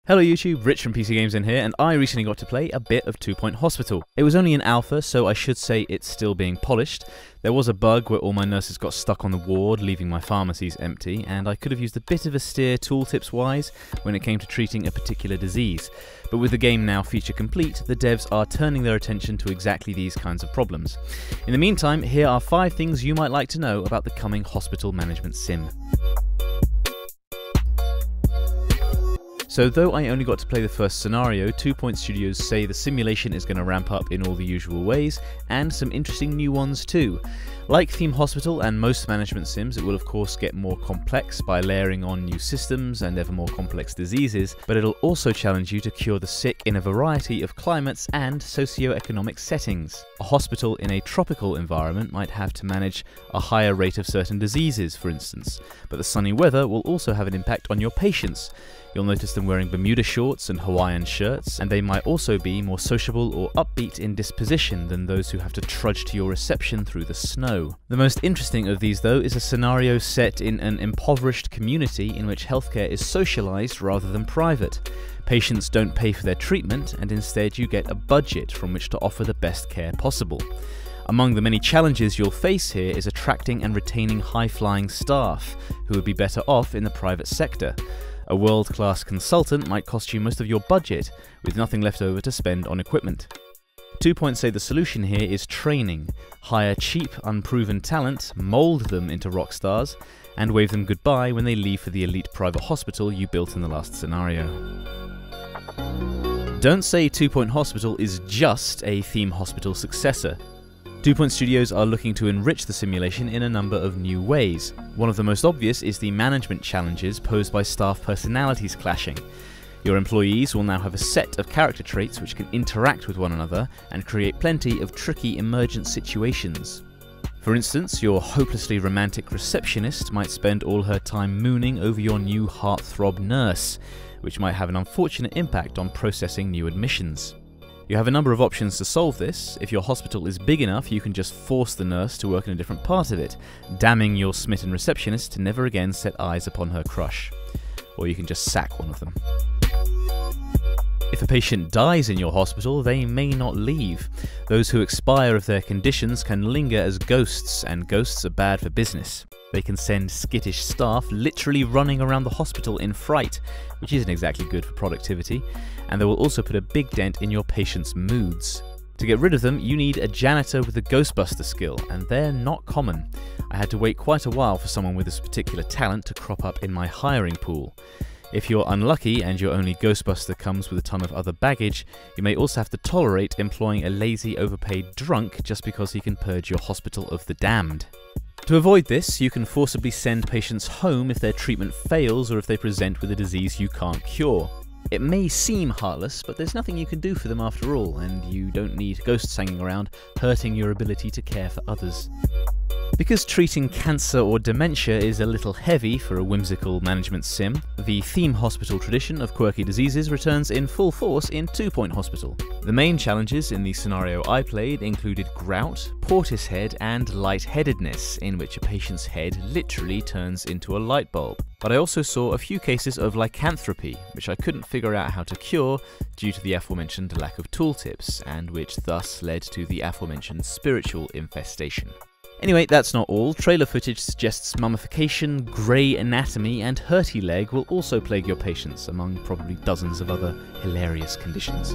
Hello YouTube, Rich from PCGamesN here, and I recently got to play a bit of 2 Point Hospital. It was only an alpha, so I should say it's still being polished. There was a bug where all my nurses got stuck on the ward, leaving my pharmacies empty, and I could have used a bit of a steer tooltips wise when it came to treating a particular disease. But with the game now feature complete, the devs are turning their attention to exactly these kinds of problems. In the meantime, here are 5 things you might like to know about the coming hospital management sim. So though I only got to play the first scenario, 2 Point Studios say the simulation is going to ramp up in all the usual ways, and some interesting new ones too. Like Theme Hospital and most management sims, it will of course get more complex by layering on new systems and ever more complex diseases, but it'll also challenge you to cure the sick in a variety of climates and socio-economic settings. A hospital in a tropical environment might have to manage a higher rate of certain diseases, for instance, but the sunny weather will also have an impact on your patients. You'll notice them wearing Bermuda shorts and Hawaiian shirts, and they might also be more sociable or upbeat in disposition than those who have to trudge to your reception through the snow. The most interesting of these though is a scenario set in an impoverished community in which healthcare is socialized rather than private. Patients don't pay for their treatment, and instead you get a budget from which to offer the best care possible. Among the many challenges you'll face here is attracting and retaining high-flying staff, who would be better off in the private sector. A world-class consultant might cost you most of your budget, with nothing left over to spend on equipment. 2 Point say the solution here is training. Hire cheap, unproven talent, mould them into rock stars, and wave them goodbye when they leave for the elite private hospital you built in the last scenario. Don't say 2 Point Hospital is just a Theme Hospital successor. 2 Point Studios are looking to enrich the simulation in a number of new ways. One of the most obvious is the management challenges posed by staff personalities clashing. Your employees will now have a set of character traits which can interact with one another and create plenty of tricky emergent situations. For instance, your hopelessly romantic receptionist might spend all her time mooning over your new heartthrob nurse, which might have an unfortunate impact on processing new admissions. You have a number of options to solve this. If your hospital is big enough, you can just force the nurse to work in a different part of it, damning your smitten receptionist to never again set eyes upon her crush. Or you can just sack one of them. If a patient dies in your hospital, they may not leave. Those who expire of their conditions can linger as ghosts, and ghosts are bad for business. They can send skittish staff literally running around the hospital in fright, which isn't exactly good for productivity, and they will also put a big dent in your patients' moods. To get rid of them, you need a janitor with a Ghostbuster skill, and they're not common. I had to wait quite a while for someone with this particular talent to crop up in my hiring pool. If you're unlucky and your only Ghostbuster comes with a ton of other baggage, you may also have to tolerate employing a lazy, overpaid drunk just because he can purge your hospital of the damned. To avoid this, you can forcibly send patients home if their treatment fails or if they present with a disease you can't cure. It may seem heartless, but there's nothing you can do for them after all, and you don't need ghosts hanging around hurting your ability to care for others. Because treating cancer or dementia is a little heavy for a whimsical management sim, the Theme Hospital tradition of quirky diseases returns in full force in 2 Point Hospital. The main challenges in the scenario I played included grout, portishead, and lightheadedness, in which a patient's head literally turns into a light bulb. But I also saw a few cases of lycanthropy, which I couldn't figure out how to cure due to the aforementioned lack of tooltips, and which thus led to the aforementioned spiritual infestation. Anyway, that's not all. Trailer footage suggests mummification, grey anatomy, and hurty leg will also plague your patients, among probably dozens of other hilarious conditions.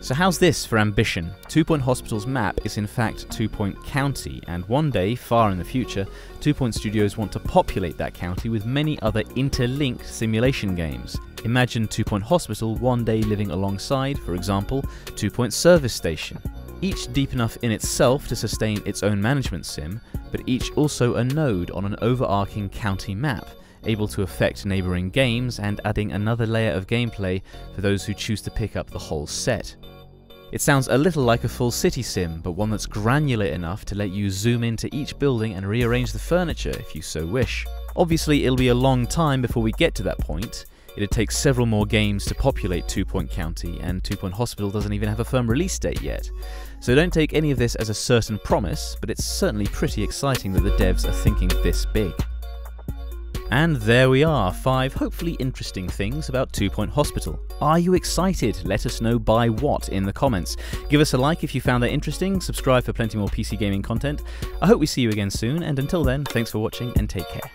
So how's this for ambition? 2 Point Hospital's map is in fact 2 Point County, and one day, far in the future, 2 Point Studios want to populate that county with many other interlinked simulation games. Imagine 2 Point Hospital one day living alongside, for example, 2 Point Service Station. Each deep enough in itself to sustain its own management sim, but each also a node on an overarching county map, able to affect neighbouring games and adding another layer of gameplay for those who choose to pick up the whole set. It sounds a little like a full city sim, but one that's granular enough to let you zoom into each building and rearrange the furniture if you so wish. Obviously, it'll be a long time before we get to that point. It'd take several more games to populate 2 Point County, and 2 Point Hospital doesn't even have a firm release date yet. So don't take any of this as a certain promise, but it's certainly pretty exciting that the devs are thinking this big. And there we are, 5 hopefully interesting things about 2 Point Hospital. Are you excited? Let us know by what in the comments. Give us a like if you found that interesting, subscribe for plenty more PC gaming content. I hope we see you again soon, and until then, thanks for watching and take care.